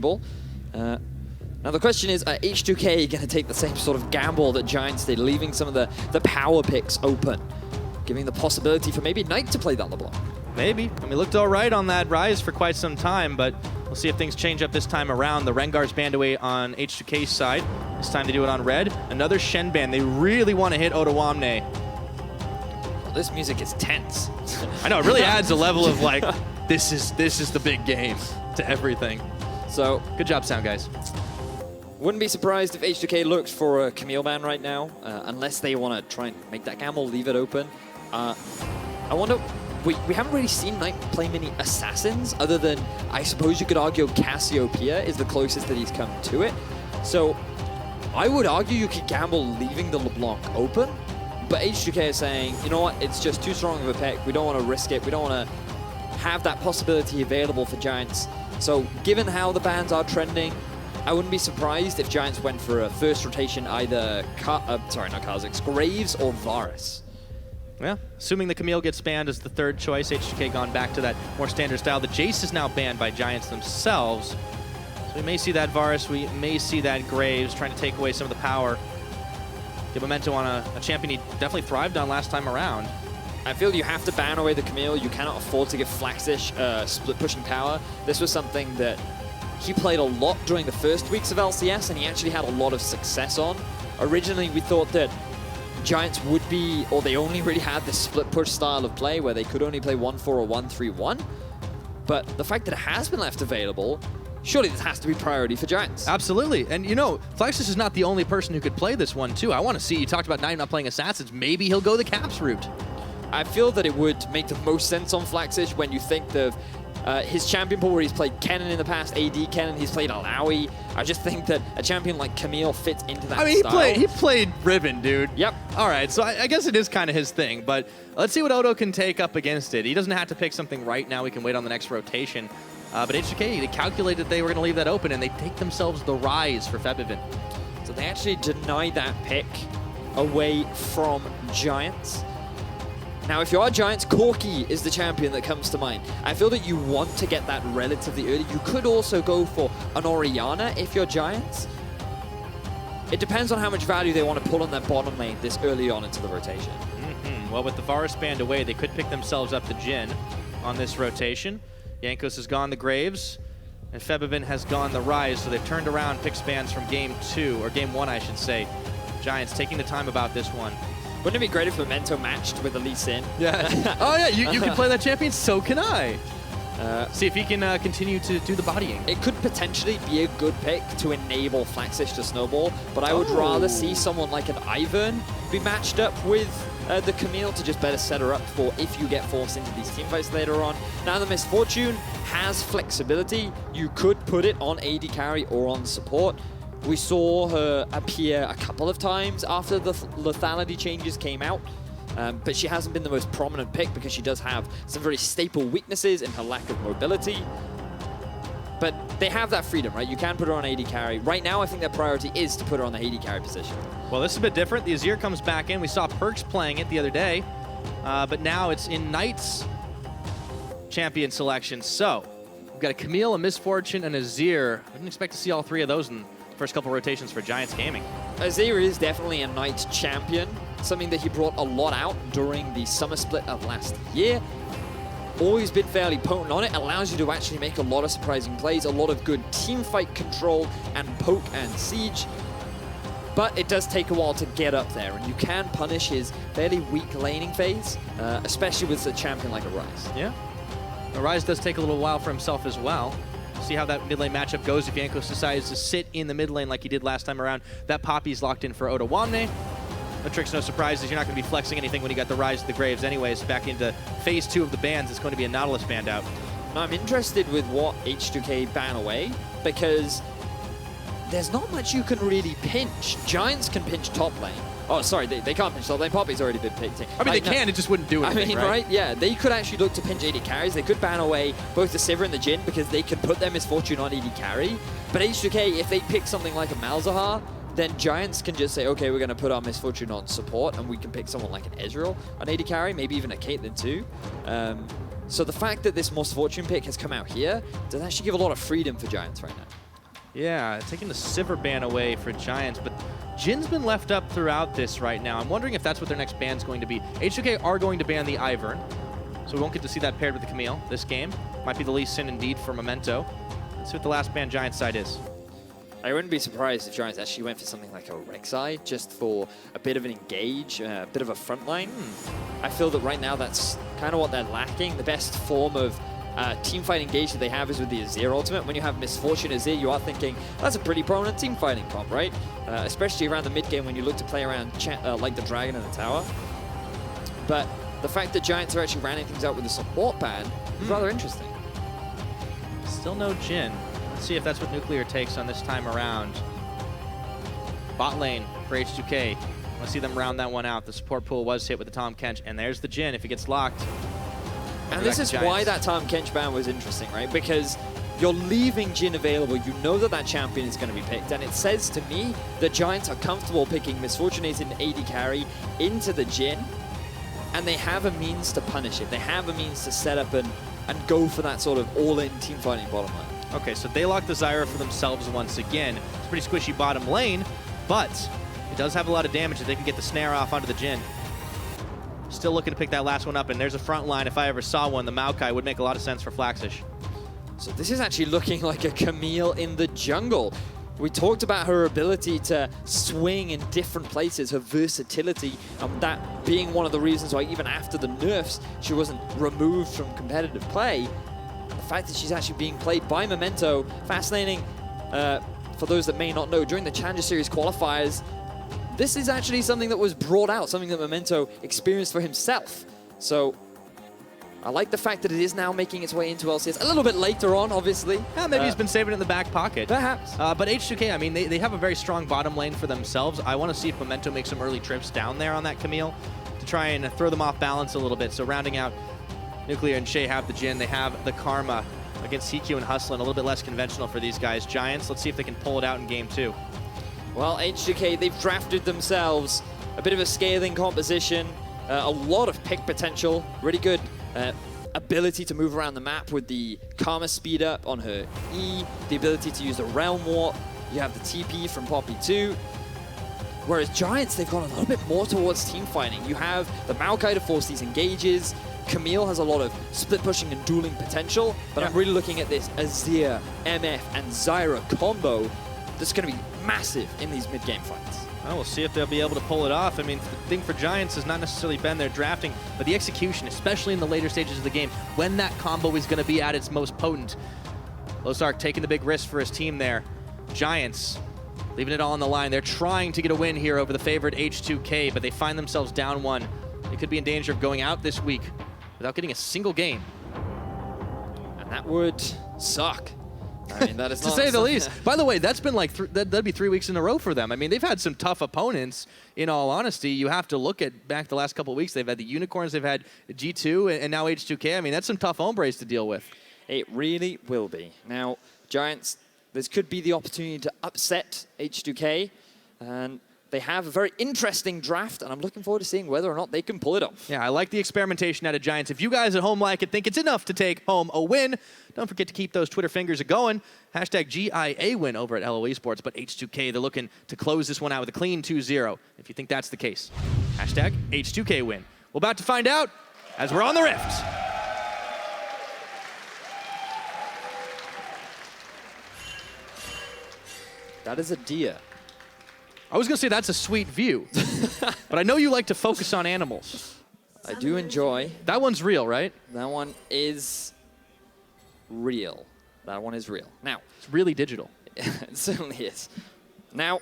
Now the question is, are H2k going to take the same sort of gamble that Giants did, leaving some of the power picks open, giving the possibility for maybe Knight to play that LeBlanc? Maybe. I mean, looked all right on that Rise for quite some time, but we'll see if things change up this time around. The Rengar's banned away on H2k's side. It's time to do it on Red. Another Shen ban. They really want to hit Ottawamne. Well, this music is tense. I know, it really adds a level of like, this is the big game to everything. So good job, sound guys. Wouldn't be surprised if H2k looks for a Camille ban right now, unless they want to try and make that gamble, leave it open. I wonder, we haven't really seen Knight play many assassins, other than, I suppose you could argue Cassiopeia is the closest that he's come to it. So I would argue you could gamble leaving the LeBlanc open, but H2k is saying, you know what, it's just too strong of a pick, we don't want to risk it, we don't want to have that possibility available for Giants. So given how the bans are trending, I wouldn't be surprised if Giants went for a first rotation either, not Kha'Zix, Graves or Varus. Yeah, assuming the Camille gets banned as the third choice, H2k gone back to that more standard style. The Jace is now banned by Giants themselves. So we may see that Varus, we may see that Graves trying to take away some of the power. Get momentum on a champion he definitely thrived on last time around. I feel you have to ban away the Camille. You cannot afford to give Flaxish split pushing power. This was something that he played a lot during the first weeks of LCS, and he actually had a lot of success on. Originally, we thought that Giants would be, or they only really had this split push style of play where they could only play 1-4 or 1-3-1. But the fact that it has been left available, surely this has to be priority for Giants. Absolutely. And you know, Flaxis is not the only person who could play this one too. I want to see, you talked about Knight not playing Assassins, maybe he'll go the Caps route. I feel that it would make the most sense on Flaxish when you think of his champion pool where he's played Kennen in the past, AD Kennen, he's played Alawi. I just think that a champion like Camille fits into that style. He played Riven, dude. Yep. All right, so I guess it is kind of his thing, but let's see what Odo can take up against it. He doesn't have to pick something right now. We can wait on the next rotation. But H2k, they calculated they were going to leave that open, and they take themselves the Rise for Febivin. So they actually denied that pick away from Giants. Now, if you are Giants, Corki is the champion that comes to mind. I feel that you want to get that relatively early. You could also go for an Orianna if you're Giants. It depends on how much value they want to pull on their bottom lane this early on into the rotation. Well, with the Varus banned away, they could pick themselves up the Jhin on this rotation. Jankos has gone the Graves, and Febivin has gone the Rise, so they've turned around pick spans from game 2, or game 1, I should say. Giants taking the time about this one. Wouldn't it be great if Memento matched with a Lee Sin? Yeah. Oh yeah, you can play that champion, so can I. See if he can continue to do the bodying. It could potentially be a good pick to enable Flaxish to snowball, but I would rather see someone like an Ivern be matched up with the Camille to just better set her up for if you get forced into these teamfights later on. Now the Misfortune has flexibility. You could put it on AD carry or on support. We saw her appear a couple of times after the lethality changes came out, but she hasn't been the most prominent pick because she does have some very staple weaknesses in her lack of mobility. But they have that freedom, right? You can put her on AD carry. Right now, I think their priority is to put her on the AD carry position. Well, this is a bit different. The Azir comes back in. We saw Perks playing it the other day, but now it's in Knight's champion selection. So we've got a Camille, a Misfortune, and a Azir. I didn't expect to see all three of those in first couple rotations for Giants Gaming. Azir is definitely a Knight champion, something that he brought a lot out during the summer split of last year. Always been fairly potent on it, allows you to actually make a lot of surprising plays, a lot of good team fight control and poke and siege. But it does take a while to get up there, and you can punish his fairly weak laning phase, especially with a champion like a Rise. Yeah, the Rise does take a little while for himself as well. See how that mid lane matchup goes if Jankos decides to sit in the mid lane like he did last time around. That Poppy's locked in for Ottawamne. No tricks, no surprises. You're not going to be flexing anything when you got the Rise of the Graves anyways. Back into phase 2 of the bans, it's going to be a Nautilus band out. Now, I'm interested with what H2k ban away, because there's not much you can really pinch. Giants can pinch top lane. Oh, sorry, they can't pinch top lane. Poppy's already been picked. I mean, they can, it just wouldn't do anything, right? Yeah, they could actually look to pinch AD carries. They could ban away both the Sivir and the Jhin because they could put their Misfortune on AD carry. But H2k, if they pick something like a Malzahar, then Giants can just say, okay, we're going to put our Misfortune on support, and we can pick someone like an Ezreal on AD carry, maybe even a Caitlyn too. So the fact that this Misfortune pick has come out here does actually give a lot of freedom for Giants right now. Yeah, taking the Sivir ban away for Giants, but Jin's been left up throughout this right now. I'm wondering if that's what their next ban's going to be. H2k are going to ban the Ivern, so we won't get to see that paired with the Camille this game. Might be the least sin indeed for Memento. Let's see what the last ban Giants side is. I wouldn't be surprised if Giants actually went for something like a Rek'Sai, just for a bit of an engage, a bit of a frontline. I feel that right now that's kind of what they're lacking. The best form of teamfight engage that they have is with the Azir ultimate. When you have Misfortune Azir, you are thinking, that's a pretty prominent teamfighting comp, right? Especially around the mid game when you look to play around like the Dragon and the Tower. But the fact that Giants are actually rounding things out with a support ban is rather interesting. Still no Jin. Let's see if that's what Nuclear takes on this time around. Bot lane for H2k. Let's see them round that one out. The support pool was hit with the Tahm Kench, and there's the Jin if it gets locked. And this is why that Tahm Kench ban was interesting, right? Because you're leaving Jin available. You know that that champion is going to be picked, and it says to me that Giants are comfortable picking Misfortunate in AD carry into the Jin, and they have a means to punish it. They have a means to set up and go for that sort of all-in teamfighting bottom lane. Okay, so they lock the Zyra for themselves once again. It's a pretty squishy bottom lane, but it does have a lot of damage that they can get the snare off onto the Jin. Still looking to pick that last one up, and there's a front line. If I ever saw one, the Maokai would make a lot of sense for Flaxish. So this is actually looking like a Camille in the jungle. We talked about her ability to swing in different places, her versatility, and that being one of the reasons why even after the nerfs, she wasn't removed from competitive play. The fact that she's actually being played by Memento, fascinating for those that may not know, during the Challenger Series qualifiers, this is actually something that was brought out, something that Memento experienced for himself. So I like the fact that it is now making its way into LCS. A little bit later on, obviously. Yeah, maybe he's been saving it in the back pocket. Perhaps. But H2k, I mean, they have a very strong bottom lane for themselves. I want to see if Memento makes some early trips down there on that Camille to try and throw them off balance a little bit. So rounding out, Nuclear and Shay have the Jin. They have the Karma against CQ and Hustlin. A little bit less conventional for these guys. Giants, let's see if they can pull it out in game 2. Well, H2k, they've drafted themselves a bit of a scaling composition, a lot of pick potential, really good ability to move around the map with the Karma speed up on her E, the ability to use the Realm Warp. You have the TP from Poppy 2. Whereas Giants, they've gone a little bit more towards team fighting. You have the Maokai to force these engages. Camille has a lot of split pushing and dueling potential, but I'm really looking at this Azir, MF, and Zyra combo that's going to be massive in these mid-game fights. Well, we'll see if they'll be able to pull it off. I mean, the thing for Giants has not necessarily been their drafting, but the execution, especially in the later stages of the game, when that combo is going to be at its most potent. Losark taking the big risk for his team there. Giants leaving it all on the line. They're trying to get a win here over the favored H2k, but they find themselves down 1. They could be in danger of going out this week without getting a single game. And that would suck. I mean, that is to say the least. By the way, that's been like, that'd be 3 weeks in a row for them. I mean, they've had some tough opponents, in all honesty. You have to look at back the last couple of weeks. They've had the Unicorns, they've had G2, and now H2k. I mean, that's some tough hombres to deal with. It really will be. Now, Giants, this could be the opportunity to upset H2k, and they have a very interesting draft, and I'm looking forward to seeing whether or not they can pull it off. Yeah, I like the experimentation out of Giants. If you guys at home like it, think it's enough to take home a win, don't forget to keep those Twitter fingers a-going. Hashtag GIA win over at LoL VODs, but H2k, they're looking to close this one out with a clean 2-0, if you think that's the case. Hashtag H2k win. We're about to find out as we're on the Rift. That is a deer. I was going to say that's a sweet view, but I know you like to focus on animals. I do enjoy. That one's real, right? That one is real. That one is real. Now, it's really digital. It certainly is. Now,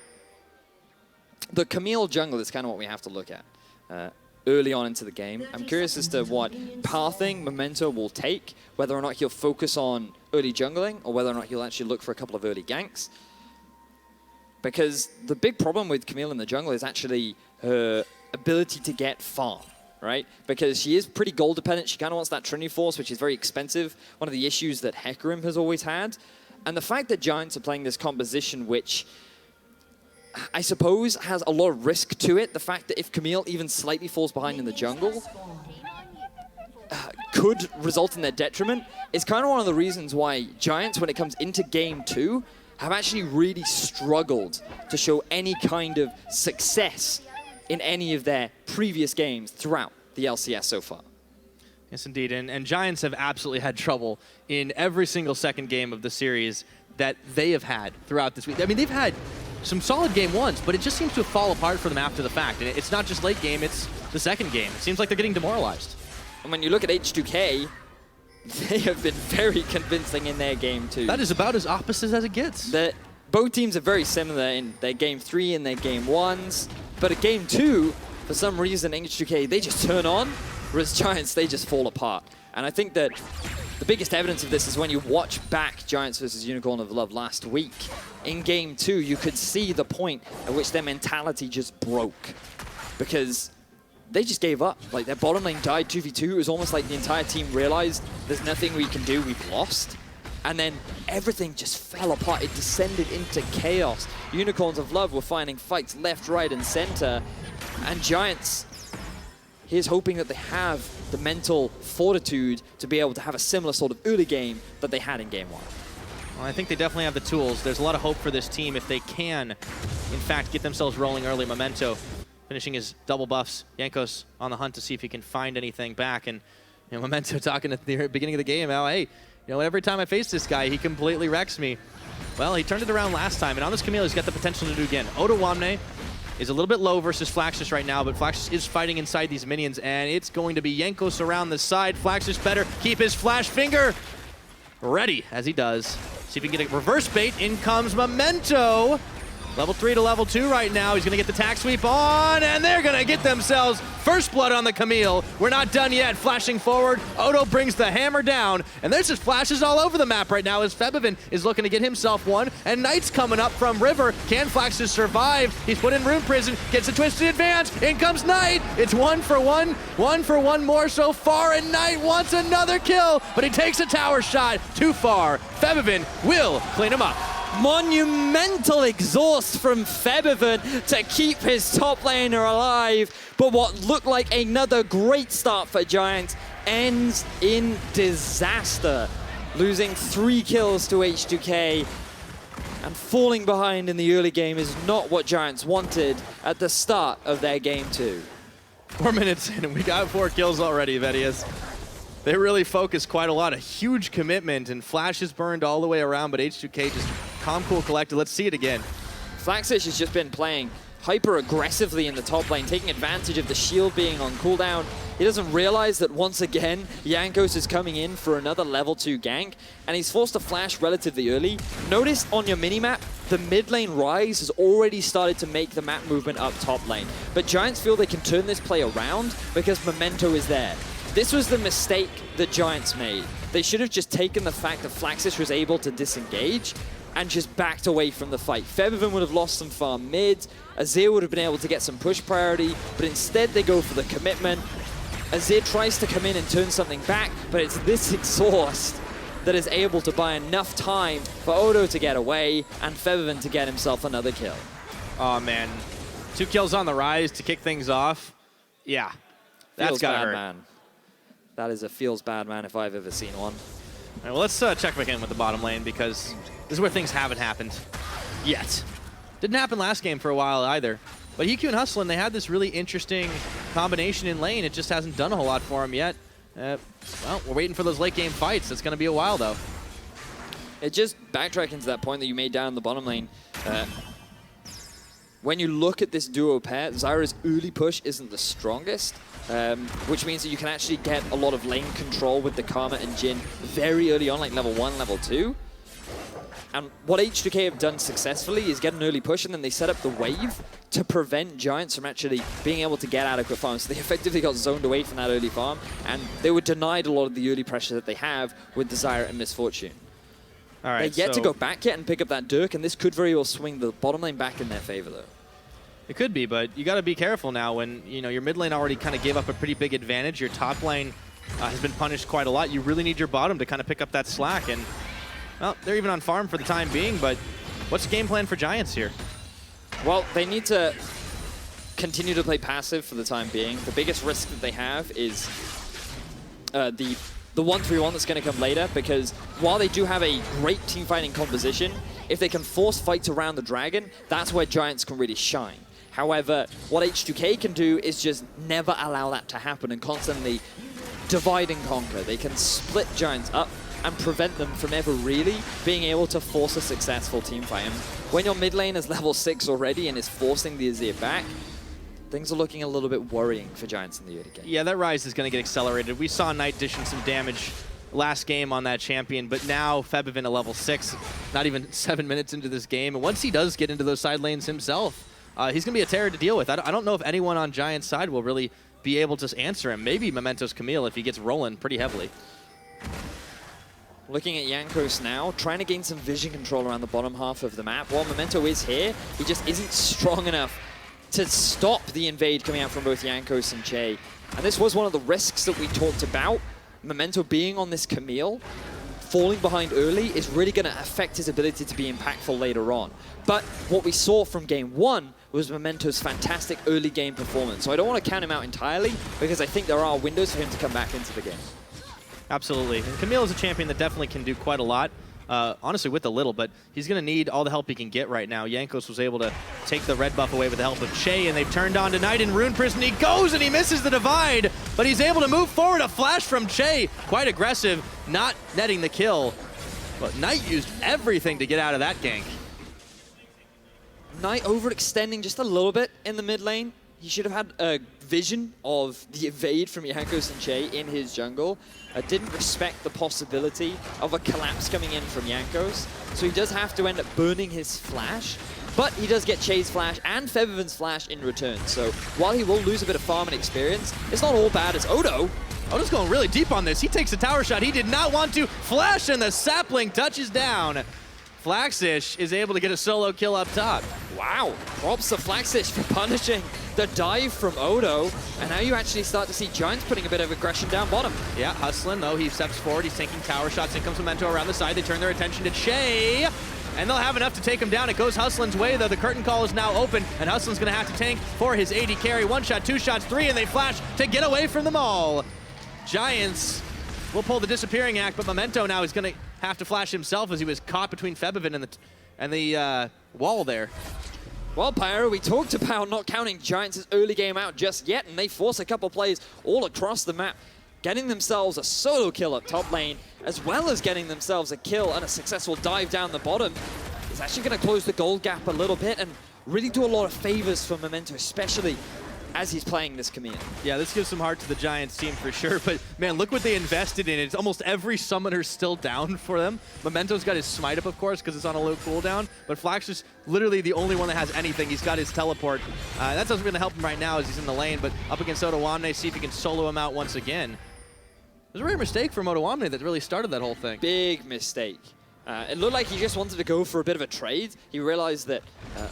the Camille jungle is kind of what we have to look at early on into the game. I'm curious as to what pathing Memento will take, whether or not he'll focus on early jungling or whether or not he'll actually look for a couple of early ganks. Because the big problem with Camille in the jungle is actually her ability to get farm, right? Because she is pretty gold dependent. She kind of wants that Trinity Force, which is very expensive. One of the issues that Hecarim has always had. And the fact that Giants are playing this composition, which I suppose has a lot of risk to it. The fact that if Camille even slightly falls behind in the jungle could result in their detriment is kind of one of the reasons why Giants, when it comes into game 2, have actually really struggled to show any kind of success in any of their previous games throughout the LCS so far. Yes, indeed. And Giants have absolutely had trouble in every single second game of the series that they have had throughout this week. I mean, they've had some solid game ones, but it just seems to fall apart for them after the fact. And it's not just late game, it's the second game. It seems like they're getting demoralized. And when you look at H2k, they have been very convincing in their game too. That is about as opposite as it gets. Both teams are very similar in their game 3 and their game 1s, but at game 2, for some reason, H2k, they just turn on, whereas Giants, they just fall apart. And I think that the biggest evidence of this is when you watch back Giants versus Unicorn of Love last week. In game 2, you could see the point at which their mentality just broke, because they just gave up. Like, their bottom lane died 2v2. It was almost like the entire team realized there's nothing we can do, we've lost. And then everything just fell apart. It descended into chaos. Unicorns of Love were finding fights left, right, and center. And Giants, here's hoping that they have the mental fortitude to be able to have a similar sort of early game that they had in game 1. Well, I think they definitely have the tools. There's a lot of hope for this team if they can, in fact, get themselves rolling early. Memento finishing his double buffs. Jankos on the hunt to see if he can find anything back. And Memento talking at the beginning of the game, how, hey, every time I face this guy, he completely wrecks me. Well, he turned it around last time, and on this Camille, he's got the potential to do it again. Oda is a little bit low versus Flaxus right now, but Flaxus is fighting inside these minions, and it's going to be Jankos around the side. Flaxus better keep his flash finger ready, as he does. See if he can get a reverse bait. In comes Memento. Level 3 to level 2 right now. He's going to get the tack sweep on, and they're going to get themselves first blood on the Camille. We're not done yet. Flashing forward, Odo brings the hammer down, and there's just flashes all over the map right now as Febiven is looking to get himself one, and Knight's coming up from River. Can Flaxus survive? He's put in Rune Prison, gets a twisted advance. In comes Knight. It's 1 for 1. 1 for 1 more so far, and Knight wants another kill, but he takes a tower shot too far. Febiven will clean him up. Monumental exhaust from Febiven to keep his top laner alive, but what looked like another great start for Giants ends in disaster, losing 3 kills to H2k, and falling behind in the early game is not what Giants wanted at the start of their game 2. 4 minutes in and we got 4 kills already, Vedius. They really focused quite a lot, a huge commitment, and flashes burned all the way around, but H2k just calm, cool, collected. Let's see it again. Flaxus has just been playing hyper aggressively in the top lane, taking advantage of the shield being on cooldown. He doesn't realize that once again, Jankos is coming in for another level 2 gank, and he's forced to flash relatively early. Notice on your minimap, the mid lane Rise has already started to make the map movement up top lane. But Giants feel they can turn this play around because Memento is there. This was the mistake that Giants made. They should have just taken the fact that Flaxus was able to disengage and just backed away from the fight. Febiven would have lost some farm mid, Azir would have been able to get some push priority, but instead they go for the commitment. Azir tries to come in and turn something back, but it's this exhaust that is able to buy enough time for Odo to get away and Febiven to get himself another kill. Oh man, 2 kills on the Rise to kick things off. Yeah, that's gotta hurt. Man. That is a feels bad, man, if I've ever seen one. All right, well, let's check back in with the bottom lane because this is where things haven't happened yet. Didn't happen last game for a while either. But EQ and Hustlin, they had this really interesting combination in lane. It just hasn't done a whole lot for them yet. Well, we're waiting for those late game fights. It's going to be a while, though. It just backtracking to that point that you made down the bottom lane. When you look at this duo pair, Zyra's early push isn't the strongest, which means that you can actually get a lot of lane control with the Karma and Jhin very early on, like level 1, level 2. And what H2k have done successfully is get an early push, and then they set up the wave to prevent Giants from actually being able to get adequate farms. So they effectively got zoned away from that early farm, and they were denied a lot of the early pressure that they have with Desire and Misfortune. All right, They're yet to go back yet and pick up that Dirk, and this could very well swing the bottom lane back in their favor, though. It could be, but you got to be careful now when your mid lane already kind of gave up a pretty big advantage. Your top lane has been punished quite a lot. You really need your bottom to kind of pick up that slack. And well, they're even on farm for the time being. But what's the game plan for Giants here? Well, they need to continue to play passive for the time being. The biggest risk that they have is the 1-3-1 that's going to come later, because while they do have a great team fighting composition, if they can force fights around the dragon, that's where Giants can really shine. However, what H2k can do is just never allow that to happen and constantly divide and conquer. They can split Giants up and prevent them from ever really being able to force a successful team fight. And when your mid lane is level 6 already and is forcing the Azir back, things are looking a little bit worrying for Giants in the early game. Yeah, that Rise is going to get accelerated. We saw Knight dishing some damage last game on that champion, but now Febiven at level 6, not even 7 minutes into this game. And once he does get into those side lanes himself, he's going to be a terror to deal with. I don't know if anyone on Giants' side will really be able to answer him. Maybe Memento's Camille if he gets rolling pretty heavily. Looking at Jankos now, trying to gain some vision control around the bottom half of the map. While Memento is here, he just isn't strong enough to stop the invade coming out from both Jankos and Che. And this was one of the risks that we talked about. Memento being on this Camille, falling behind early is really going to affect his ability to be impactful later on. But what we saw from game 1 was Memento's fantastic early game performance. So I don't want to count him out entirely because I think there are windows for him to come back into the game. Absolutely. And Camille is a champion that definitely can do quite a lot. Honestly, with a little, but he's going to need all the help he can get right now. Jankos was able to take the red buff away with the help of Che, and they've turned on to Knight in Rune Prison. He goes and he misses the divide, but he's able to move forward. A flash from Che, quite aggressive, not netting the kill. But Knight used everything to get out of that gank. Knight overextending just a little bit in the mid lane. He should have had a vision of the evade from Jankos and Che in his jungle. Didn't respect the possibility of a collapse coming in from Jankos. So he does have to end up burning his flash. But he does get Che's flash and Febiven's flash in return. So while he will lose a bit of farm and experience, it's not all bad as Odo. Odo's going really deep on this. He takes a tower shot. He did not want to. Flash and the sapling touches down. Flaxish is able to get a solo kill up top. Wow, props to Flaxish for punishing the dive from Odo. And now you actually start to see Giants putting a bit of aggression down bottom. Yeah, hustling though. He steps forward. He's taking tower shots. In comes Memento around the side. They turn their attention to Che. And they'll have enough to take him down. It goes Hustlin's way though. The curtain call is now open. And Hustlin's going to have to tank for his AD carry. 1 shot, 2 shots, 3. And they flash to get away from them all. Giants will pull the disappearing act. But Memento now is going to have to flash himself as he was caught between Febiven and the wall there. Well, Pyro, we talked about not counting Giants' early game out just yet, and they force a couple plays all across the map, getting themselves a solo kill up top lane, as well as getting themselves a kill and a successful dive down the bottom. It's actually going to close the gold gap a little bit and really do a lot of favors for Memento, especially as he's playing this Camille. Yeah, this gives some heart to the Giants team for sure, but man, look what they invested in. It's almost every summoner still down for them. Memento's got his smite up, of course, because it's on a low cooldown, but Flax is literally the only one that has anything. He's got his teleport. That's what's going to help him right now as he's in the lane, but up against Odoamne, see if he can solo him out once again. It was a rare mistake from Odoamne that really started that whole thing. Big mistake. It looked like he just wanted to go for a bit of a trade. He realized that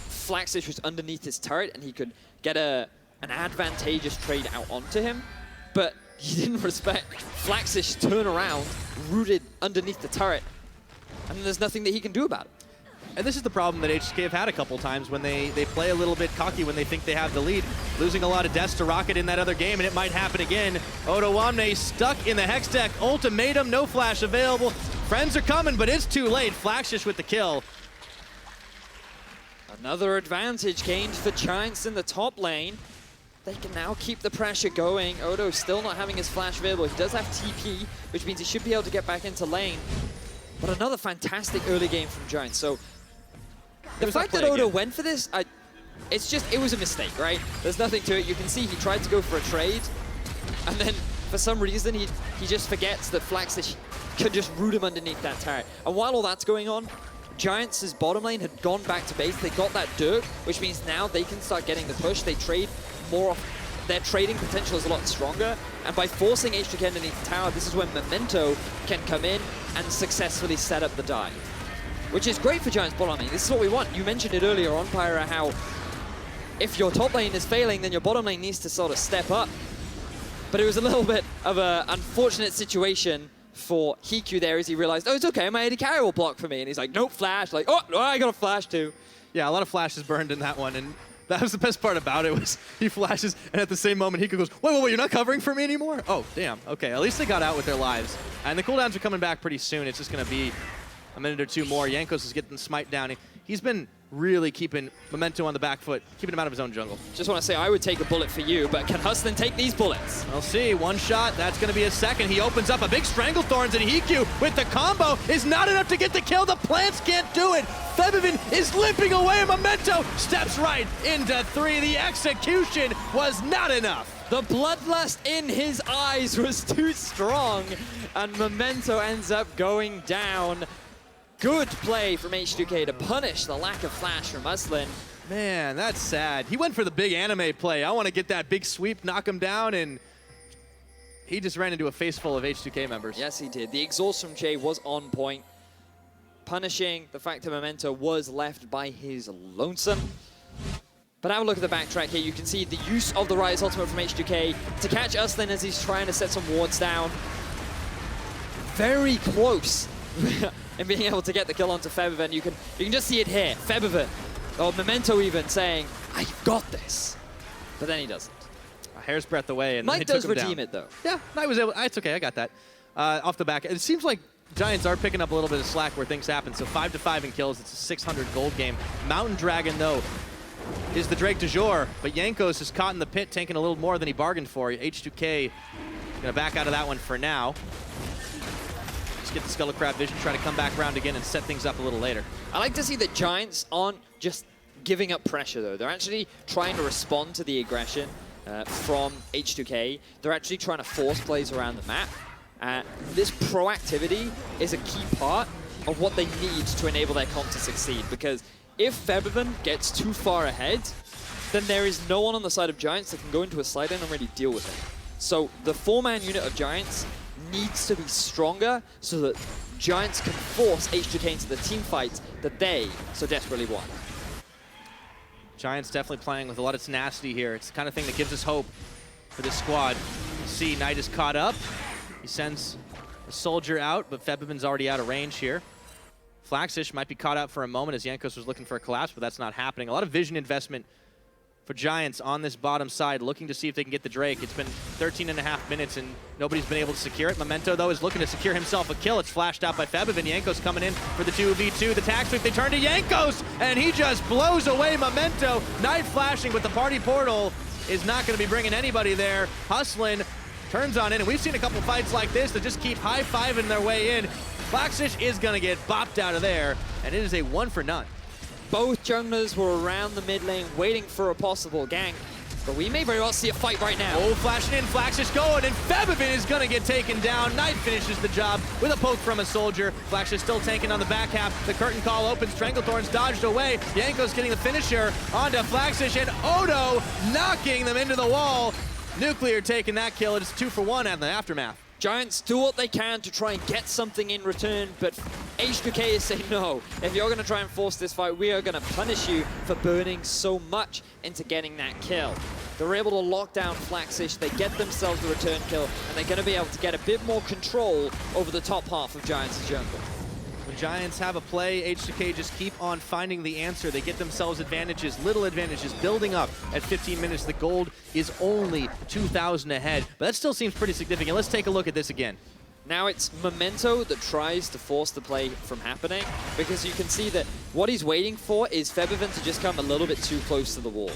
Flaxish was underneath his turret and he could get an advantageous trade out onto him, but he didn't respect Flaxish's turn around, rooted underneath the turret, and there's nothing that he can do about it. And this is the problem that H2k have had a couple times when they play a little bit cocky when they think they have the lead, losing a lot of deaths to Rocket in that other game, and it might happen again. Odoamne stuck in the Hex deck, ultimatum, no flash available. Friends are coming, but it's too late. Flaxish with the kill. Another advantage gained for Giants in the top lane. They can now keep the pressure going. Odo still not having his flash available. He does have TP, which means he should be able to get back into lane. But another fantastic early game from Giants. So the fact that Odo went for this, it was a mistake, right? There's nothing to it. You can see he tried to go for a trade, and then for some reason he just forgets that Flaxish could just root him underneath that turret. And while all that's going on, Giants' bottom lane had gone back to base. They got that Dirk, which means now they can start getting the push. They trade more off. Their trading potential is a lot stronger. And by forcing H2k underneath the tower, this is when Memento can come in and successfully set up the dive, which is great for Giants bottom lane. This is what we want. You mentioned it earlier on, Pyra, how if your top lane is failing, then your bottom lane needs to sort of step up. But it was a little bit of an unfortunate situation for Hiku there as he realized, oh, it's okay, my AD carry will block for me. And he's like, nope, flash. Like, oh, I got a flash too. Yeah, a lot of flashes burned in that one. And that was the best part about it, was he flashes, and at the same moment, Hiku goes, wait, you're not covering for me anymore? Oh, damn. Okay, at least they got out with their lives. And the cooldowns are coming back pretty soon. It's just going to be a minute or two more. Jankos is getting the smite down. He's been really keeping Memento on the back foot, keeping him out of his own jungle. Just want to say, I would take a bullet for you, but can Hustlin take these bullets? We'll see. One shot, that's going to be a second. He opens up a big Stranglethorns, and Hiku with the combo is not enough to get the kill. The plants can't do it. Febivin is limping away, and Memento steps right into 3. The execution was not enough. The bloodlust in his eyes was too strong, and Memento ends up going down. Good play from H2k to punish the lack of flash from Hustlin. Man, that's sad. He went for the big anime play. I want to get that big sweep, knock him down, and he just ran into a face full of H2k members. Yes, he did. The exhaust from Jay was on point, punishing the fact that Memento was left by his lonesome. But have a look at the backtrack here. You can see the use of the Rise Ultimate from H2k to catch Hustlin as he's trying to set some wards down. Very close in being able to get the kill onto Febivin. You can just see it here. Febivin, or Memento even, saying, "I've got this." But then he doesn't. A hair's breadth away, and Knight does redeem it, though. Yeah, Knight was able. It's okay, I got that. Off the back. It seems like Giants are picking up a little bit of slack where things happen. So 5-5 in kills. It's a 600 gold game. Mountain Dragon, though, is the Drake du jour, but Jankos is caught in the pit, taking a little more than he bargained for. H2k gonna back out of that one for now. Just get the Skull of Crab vision, try to come back around again and set things up a little later. I like to see that Giants aren't just giving up pressure, though. They're actually trying to respond to the aggression from H2k. They're actually trying to force plays around the map. This proactivity is a key part of what they need to enable their comp to succeed, because if Febivin gets too far ahead, then there is no one on the side of Giants that can go into a slide in and really deal with it. So the 4-man unit of Giants needs to be stronger so that Giants can force H2k into the team fights that they so desperately want. Giants definitely playing with a lot of tenacity here. It's the kind of thing that gives us hope for this squad. You see, Knight is caught up. He sends a soldier out, but Febivin's already out of range here. Flaxish might be caught out for a moment as Jankos was looking for a collapse, but that's not happening. A lot of vision investment for Giants on this bottom side, looking to see if they can get the Drake. It's been 13.5 minutes and nobody's been able to secure it. Memento, though, is looking to secure himself a kill. It's flashed out by Febivin. Jankos coming in for the 2v2. The tag sweep, they turn to Jankos, and he just blows away Memento. Knight flashing, but the party portal is not going to be bringing anybody there. Hustlin turns on in, and we've seen a couple fights like this that just keep high-fiving their way in. Flaxish is going to get bopped out of there, and it is a 1 for none. Both junglers were around the mid lane waiting for a possible gank, but we may very well see a fight right now. Oh, flashing in, Flaxish going, and Febivin is going to get taken down. Knight finishes the job with a poke from a soldier. Flaxish still tanking on the back half. The curtain call opens, Stranglethorns dodged away. Jankos getting the finisher onto Flaxish, and Odo knocking them into the wall. Nuclear taking that kill. It's 2 for 1 at the aftermath. Giants do what they can to try and get something in return, but H2k is saying no. If you're going to try and force this fight, we are going to punish you for burning so much into getting that kill. They're able to lock down Flaxish, they get themselves the return kill, and they're going to be able to get a bit more control over the top half of Giants' jungle. When Giants have a play, H2k just keep on finding the answer. They get themselves advantages, little advantages, building up at 15 minutes. The gold is only 2,000 ahead, but that still seems pretty significant. Let's take a look at this again. Now it's Memento that tries to force the play from happening, because you can see that what he's waiting for is Febivin to just come a little bit too close to the wall.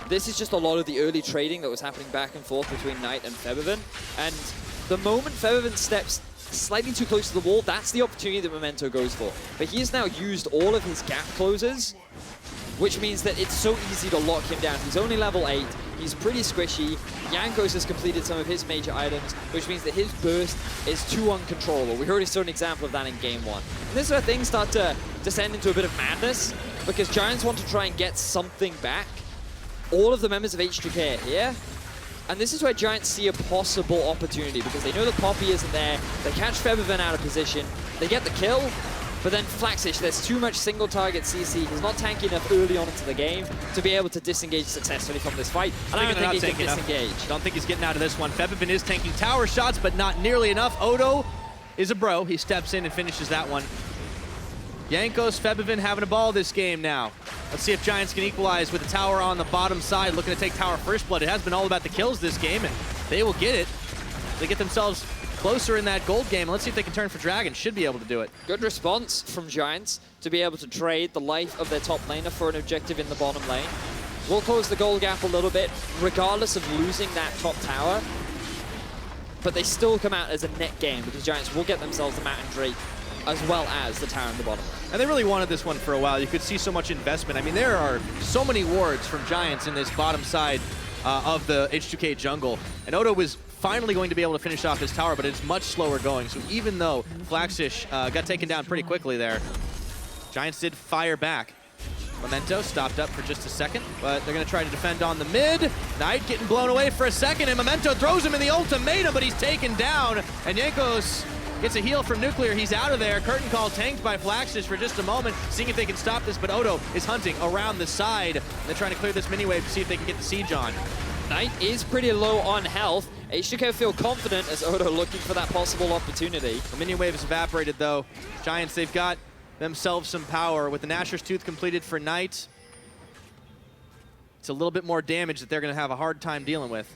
This is just a lot of the early trading that was happening back and forth between Knight and Febivin, and the moment Febivin steps slightly too close to the wall, that's the opportunity that Memento goes for. But he has now used all of his gap closers, which means that it's so easy to lock him down. He's only level 8, he's pretty squishy. Jankos has completed some of his major items, which means that his burst is too uncontrollable. We already saw an example of that in game 1. And this is where things start to descend into a bit of madness, because Giants want to try and get something back. All of the members of H2k are here, and this is where Giants see a possible opportunity, because they know that Poppy isn't there. They catch Febivin out of position, they get the kill, but then Flaxish, there's too much single target CC. He's not tanky enough early on into the game to be able to disengage successfully from this fight. And I don't think he can disengage. Don't think he's getting out of this one. Febivin is tanking tower shots, but not nearly enough. Odo is a bro. He steps in and finishes that one. Jankos, Febivin having a ball this game now. Let's see if Giants can equalize with the tower on the bottom side, looking to take tower first blood. It has been all about the kills this game, and they will get it. They get themselves closer in that gold game. Let's see if they can turn for Dragon. Should be able to do it. Good response from Giants to be able to trade the life of their top laner for an objective in the bottom lane. Will close the gold gap a little bit, regardless of losing that top tower. But they still come out as a net game because Giants will get themselves the Matt and Drake as well as the tower in the bottom lane. And they really wanted this one for a while. You could see so much investment. I mean, there are so many wards from Giants in this bottom side of the H2k jungle. And Odo was finally going to be able to finish off his tower, but it's much slower going. So even though Flaxish got taken down pretty quickly there, Giants did fire back. Memento stopped up for just a second, but they're going to try to defend on the mid. Knight getting blown away for a second, and Memento throws him in the ultimatum, but he's taken down. And Jankos gets a heal from Nuclear. He's out of there. Curtain call tanked by Flaxish for just a moment, seeing if they can stop this, but Odo is hunting around the side. They're trying to clear this mini wave to see if they can get the siege on. Knight is pretty low on health. H2k feel confident as Odo looking for that possible opportunity. The minion wave is evaporated though. Giants, they've got themselves some power with the Nashor's Tooth completed for Knight. It's a little bit more damage that they're going to have a hard time dealing with.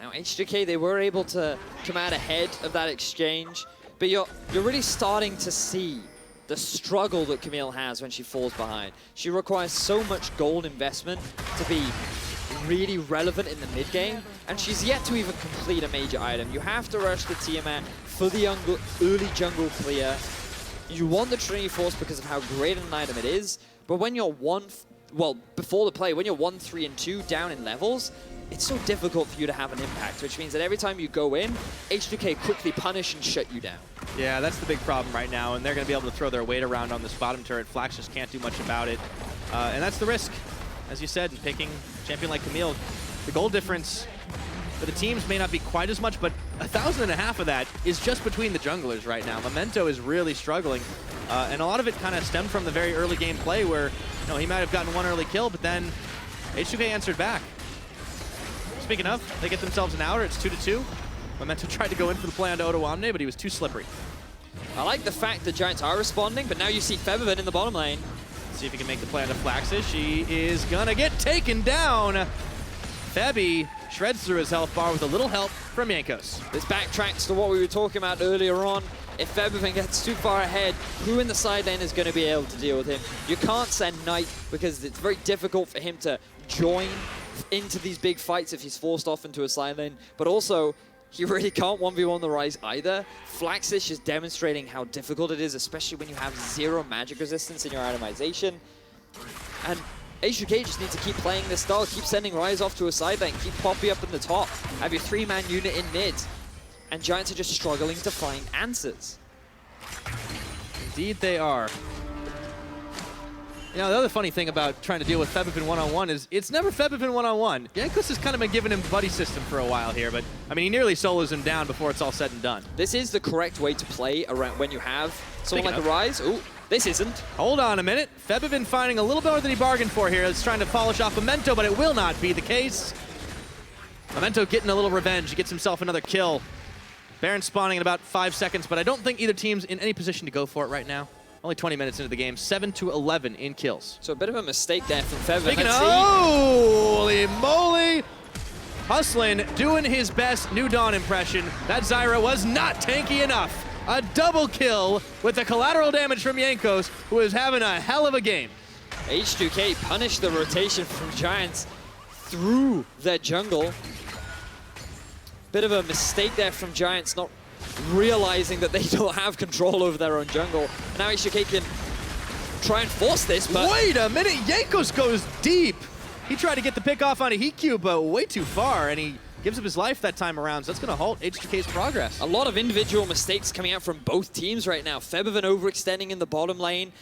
Now H2k, they were able to come out ahead of that exchange, but you're really starting to see the struggle that Camille has when she falls behind. She requires so much gold investment to be really relevant in the mid game, and she's yet to even complete a major item. You have to rush the Tiamat for the early jungle clear. You want the Trinity Force because of how great an item it is, but when you're before the play, when you're 1, 3, and 2 down in levels, it's so difficult for you to have an impact, which means that every time you go in, H2k quickly punish and shut you down. Yeah, that's the big problem right now, and they're going to be able to throw their weight around on this bottom turret. Flax just can't do much about it, and that's the risk. As you said, in picking a champion like Camille, the goal difference for the teams may not be quite as much, but 1,500 of that is just between the junglers right now. Memento is really struggling, and a lot of it kind of stemmed from the very early game play where he might have gotten one early kill, but then H2k answered back. Speaking of, they get themselves an outer. It's 2-2. Memento tried to go in for the play onto Odo Omne, but he was too slippery. I like the fact that Giants are responding, but now you see Featherman in the bottom lane. See if he can make the play onto Flaxish. She is gonna get taken down. Febby shreds through his health bar with a little help from Jankos. This backtracks to what we were talking about earlier on. If Featherman gets too far ahead, who in the side lane is going to be able to deal with him? You can't send Knight because it's very difficult for him to join into these big fights if he's forced off into a side lane. But also, he really can't 1v1 the Rise either. Flaxish is demonstrating how difficult it is, especially when you have 0 magic resistance in your itemization. And H2k just need to keep playing this style, keep sending Rise off to a side lane, keep Poppy up in the top, have your 3-man unit in mid. And Giants are just struggling to find answers. Indeed they are. You know, the other funny thing about trying to deal with Febiven one-on-one is it's never Febiven one-on-one. Jankos has kind of been giving him buddy system for a while here, but I mean, he nearly solos him down before it's all said and done. This is the correct way to play around when you have someone like the Rise. Ooh, this isn't. Hold on a minute. Febiven finding a little more than he bargained for here. He's trying to polish off Memento, but it will not be the case. Memento getting a little revenge. He gets himself another kill. Baron spawning in about 5 seconds, but I don't think either team's in any position to go for it right now. Only 20 minutes into the game, 7-11 in kills. So a bit of a mistake there from Feather. Speaking of, holy moly! Hustlin doing his best New Dawn impression. That Zyra was not tanky enough. A double kill with the collateral damage from Jankos, who is having a hell of a game. H2k punished the rotation from Giants through their jungle. Bit of a mistake there from Giants, not realizing that they don't have control over their own jungle. And now H2k can try and force this, but... Wait a minute, Jankos goes deep. He tried to get the pick off on a heat cube, but way too far, and he gives up his life that time around, so that's going to halt H2k's progress. A lot of individual mistakes coming out from both teams right now. Febiven overextending in the bottom lane.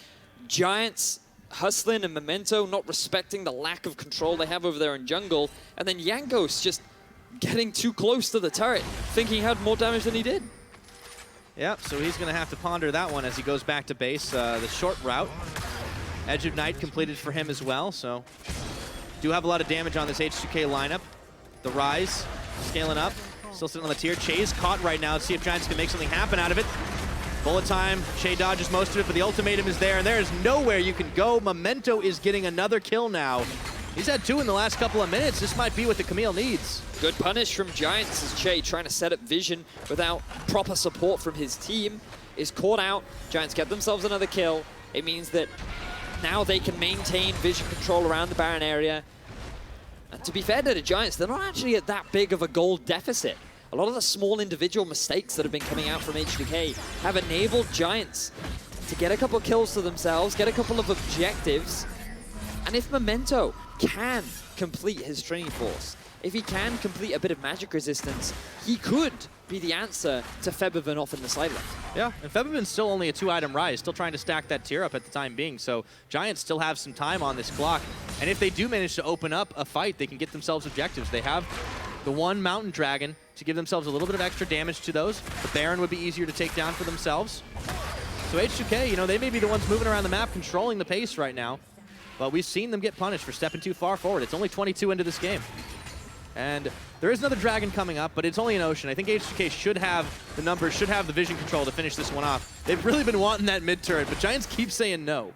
Giants, Hustlin and Memento not respecting the lack of control they have over their own jungle. And then Jankos just getting too close to the turret, thinking he had more damage than he did. Yep, so he's going to have to ponder that one as he goes back to base. The short route. Edge of Night completed for him as well, so do have a lot of damage on this H2k lineup. The Rise scaling up, still sitting on the tier. Che's caught right now. Let's see if Giants can make something happen out of it. Bullet time, Che dodges most of it, but the ultimatum is there, and there is nowhere you can go. Memento is getting another kill now. He's had 2 in the last couple of minutes. This might be what the Camille needs. Good punish from Giants as Che, trying to set up vision without proper support from his team, is caught out. Giants get themselves another kill. It means that now they can maintain vision control around the Baron area. And to be fair to the Giants, they're not actually at that big of a gold deficit. A lot of the small individual mistakes that have been coming out from H2k have enabled Giants to get a couple kills to themselves, get a couple of objectives. And if Memento can complete his Trinity Force, if he can complete a bit of magic resistance, he could be the answer to Febiven off in the side lane. Yeah, and Febiven's still only a 2-item rise, still trying to stack that tier up at the time being, so Giants still have some time on this clock. And if they do manage to open up a fight, they can get themselves objectives. They have the one Mountain Dragon to give themselves a little bit of extra damage to those. The Baron would be easier to take down for themselves. So H2k, you know, they may be the ones moving around the map, controlling the pace right now. But we've seen them get punished for stepping too far forward. It's only 22 into this game. And there is another Dragon coming up, but it's only an Ocean. I think H2k should have the numbers, should have the vision control to finish this one off. They've really been wanting that mid turret, but Giants keep saying no.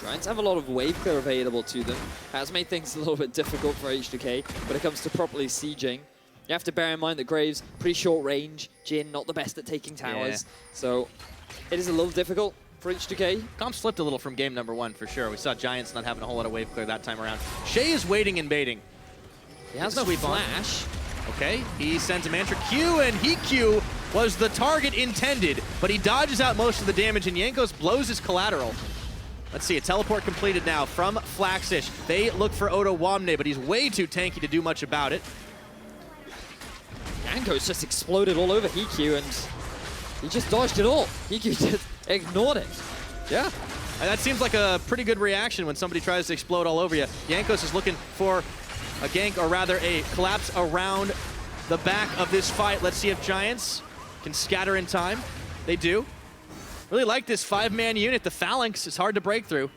Giants have a lot of wave clear available to them. Has made things a little bit difficult for H2k when it comes to properly sieging. You have to bear in mind that Graves, pretty short range. Jhin, not the best at taking towers. Yeah. So it is a little difficult for H2k. Comps flipped a little from game number 1, for sure. We saw Giants not having a whole lot of wave clear that time around. Shay is waiting and baiting. He has no flash. Okay, he sends a Mantra Q, and Q was the target intended, but he dodges out most of the damage, and Jankos blows his collateral. Let's see, a teleport completed now from Flaxish. They look for Oda Wamne, but he's way too tanky to do much about it. Jankos just exploded all over Q, and he just dodged it all. Q just ignored it. Yeah, and that seems like a pretty good reaction when somebody tries to explode all over you. Jankos is looking for a gank, or rather a collapse around the back of this fight. Let's see if Giants can scatter in time. They do. Really like this 5-man unit. The Phalanx is hard to break through.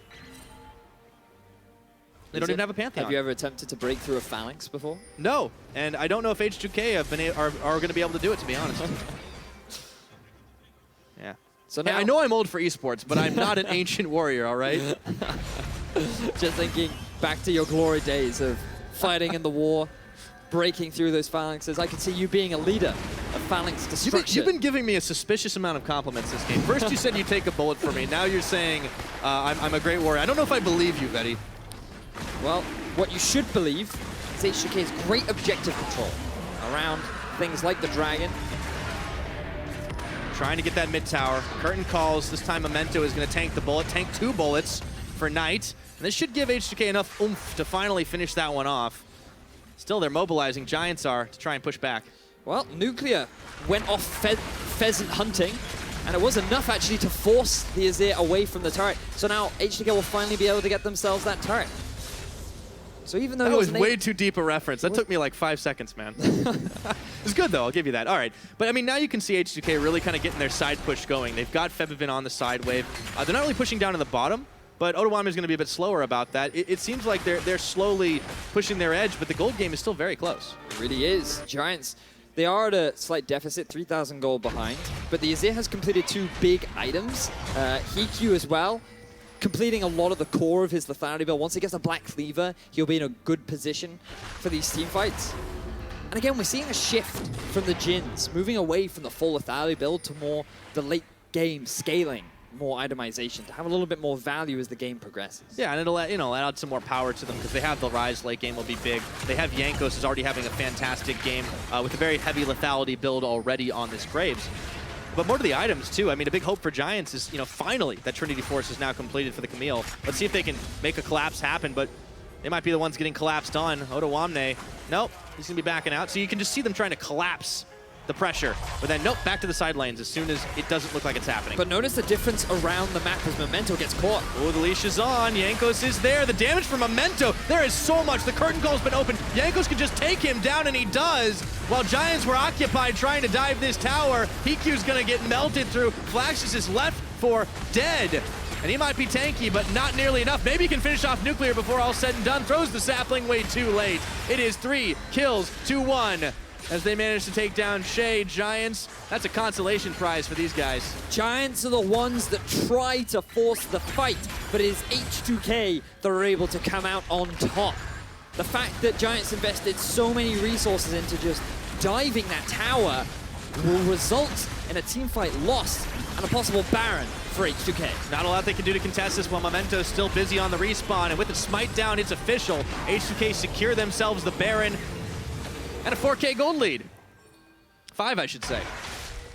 They don't even have a Pantheon. Have you ever attempted to break through a Phalanx before? No, and I don't know if H2k are going to be able to do it, to be honest. Yeah. So now, hey, I know I'm old for esports, but I'm not an ancient warrior, all right? Just thinking back to your glory days of fighting in the war, breaking through those phalanxes. I could see you being a leader of phalanx destruction. You've been giving me a suspicious amount of compliments this game. First you said you take a bullet for me. Now you're saying I'm a great warrior. I don't know if I believe you, Betty. Well, what you should believe is H2k's great objective control around things like the Dragon. Trying to get that mid tower. Curtain calls. This time Memento is going to tank the bullet. Tank 2 bullets for Knight. And this should give H2k enough oomph to finally finish that one off. Still, they're mobilizing, Giants are, to try and push back. Well, Nuclear went off pheasant hunting, and it was enough actually to force the Azir away from the turret. So now H2k will finally be able to get themselves that turret. So even though that was way too deep a reference. That took me like 5 seconds, man. It's good though, I'll give you that. All right, but I mean, now you can see H2k really kind of getting their side push going. They've got Febiven on the side wave. They're not really pushing down to the bottom, but Odawame is going to be a bit slower about that. It seems like they're slowly pushing their edge, but the gold game is still very close. It really is. Giants, they are at a slight deficit, 3,000 gold behind, but the Azir has completed 2 big items. Q as well, completing a lot of the core of his lethality build. Once he gets a Black Cleaver, he'll be in a good position for these team fights. And again, we're seeing a shift from the Jins, moving away from the full lethality build to more the late game scaling, more itemization, to have a little bit more value as the game progresses. Yeah, and it'll add some more power to them because they have the Rise late game will be big. They have Jankos is already having a fantastic game with a very heavy lethality build already on this Graves. But more to the items, too. I mean, a big hope for Giants is, finally that Trinity Force is now completed for the Camille. Let's see if they can make a collapse happen, but they might be the ones getting collapsed on. Oda Wamne, nope, he's going to be backing out. So you can just see them trying to collapse the pressure. But then, nope, back to the side lanes as soon as it doesn't look like it's happening. But notice the difference around the map as Memento gets caught. Oh, the leash is on. Jankos is there. The damage from Memento, there is so much. The curtain call's been opened. Jankos can just take him down, and he does. While Giants were occupied trying to dive this tower, Hiku's going to get melted through. Flaxus is left for dead. And he might be tanky, but not nearly enough. Maybe he can finish off Nuclear before all said and done. Throws the sapling way too late. It is 3 kills to 1. As they manage to take down Shay. Giants, that's a consolation prize for these guys. Giants are the ones that try to force the fight, but it is H2k that are able to come out on top. The fact that Giants invested so many resources into just diving that tower will result in a teamfight loss and a possible Baron for H2k. Not a lot they can do to contest this while Memento's still busy on the respawn, and with the smite down, it's official. H2k secure themselves the Baron and a 4K gold lead. 5, I should say.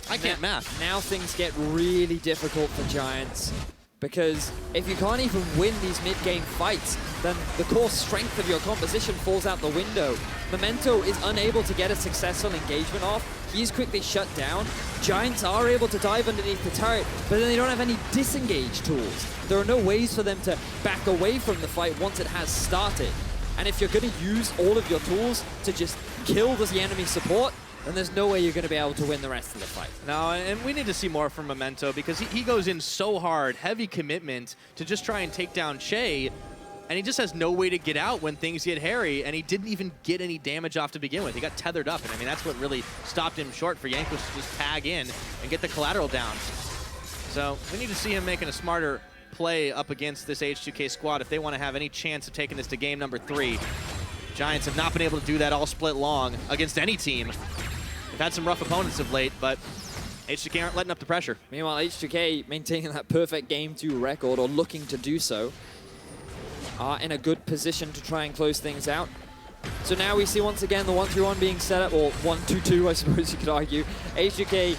I can't math. Now things get really difficult for Giants, because if you can't even win these mid-game fights, then the core strength of your composition falls out the window. Memento is unable to get a successful engagement off. He's quickly shut down. Giants are able to dive underneath the turret, but then they don't have any disengage tools. There are no ways for them to back away from the fight once it has started. And if you're going to use all of your tools to just kill the enemy support, then there's no way you're going to be able to win the rest of the fight. No, and we need to see more from Memento, because he goes in so hard, heavy commitment to just try and take down Che, and he just has no way to get out when things get hairy, and he didn't even get any damage off to begin with. He got tethered up, and I mean, that's what really stopped him short for Jankos to just tag in and get the collateral down. So we need to see him making a smarter play up against this H2k squad if they want to have any chance of taking this to game number 3. Giants have not been able to do that all split long against any team. They've had some rough opponents of late, but H2k aren't letting up the pressure. Meanwhile, H2k maintaining that perfect Game 2 record, or looking to do so, are in a good position to try and close things out. So now we see once again the 1-3-1 being set up, or 1-2-2, I suppose you could argue. H2k,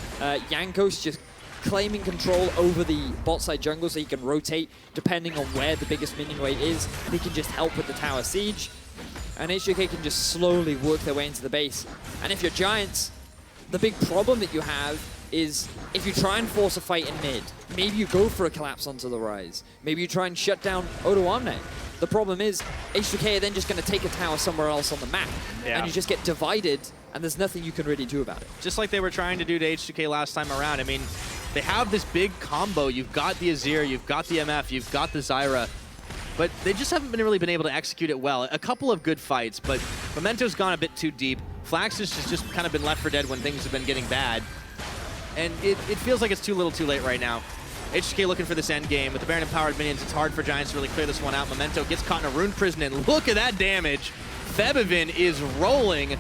Jankos just claiming control over the bot side jungle, so he can rotate depending on where the biggest minion wave is. He can just help with the tower siege. And H2k can just slowly work their way into the base. And if you're Giants, the big problem that you have is if you try and force a fight in mid, maybe you go for a collapse onto the rise. Maybe you try and shut down Odoamne. The problem is H2k are then just going to take a tower somewhere else on the map. Yeah. And you just get divided, and there's nothing you can really do about it. Just like they were trying to do to H2k last time around. I mean, they have this big combo. You've got the Azir, you've got the MF, you've got the Zyra. But they just haven't really been able to execute it well. A couple of good fights, but Memento's gone a bit too deep. Flax has just kind of been left for dead when things have been getting bad. And it feels like it's too little too late right now. H2k looking for this end game. With the Baron empowered minions, it's hard for Giants to really clear this one out. Memento gets caught in a rune prison, and look at that damage. Febivin is rolling,